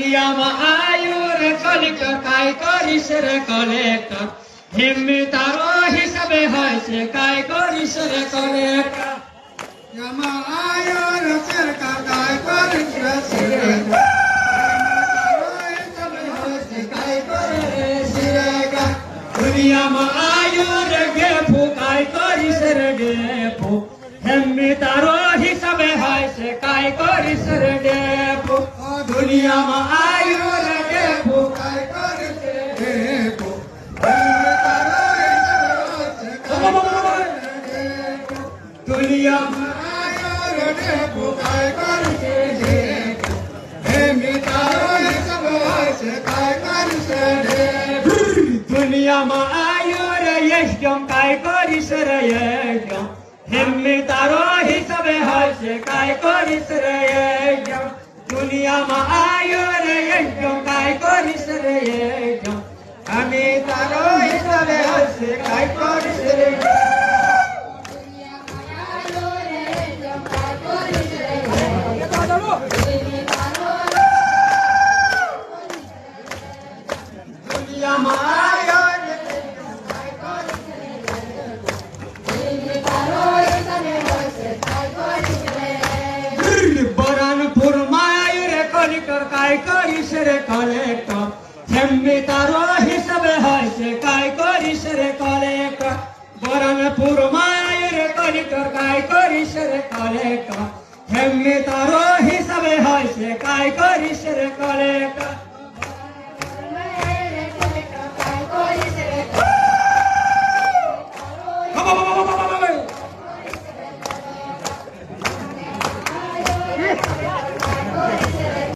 দুনিয়ামা আয়ুর কলেক্টর কাই করিস রে কলেক্টর হিম্মি তারো হিসাবে হয়েছে কাই করিস রে collector Yama ayor cerka kai korish resirega. Dunyama ayur gepu kai korish re gepu hemmi taro hisabe hoise kai korish re gepu Dunyama ayur gepu Kai korish re gepu hemmi taro hisabe hoise kai korish re gepu Dunyama Dunyama ayur yeshjom kai korish re yeshjom hemmi taro hisabe hoise kai korish re yeshjom Dunyama ayur yeshjom kai korish re yeshjom hemmi taro hisabe hoise kai korish re Kai korish re collector, hemmi taro hisabe hoise kai korish re collector. Baranpur mayur collector kai korish re collector, hemmi taro hisabe hoise kai korish re collector.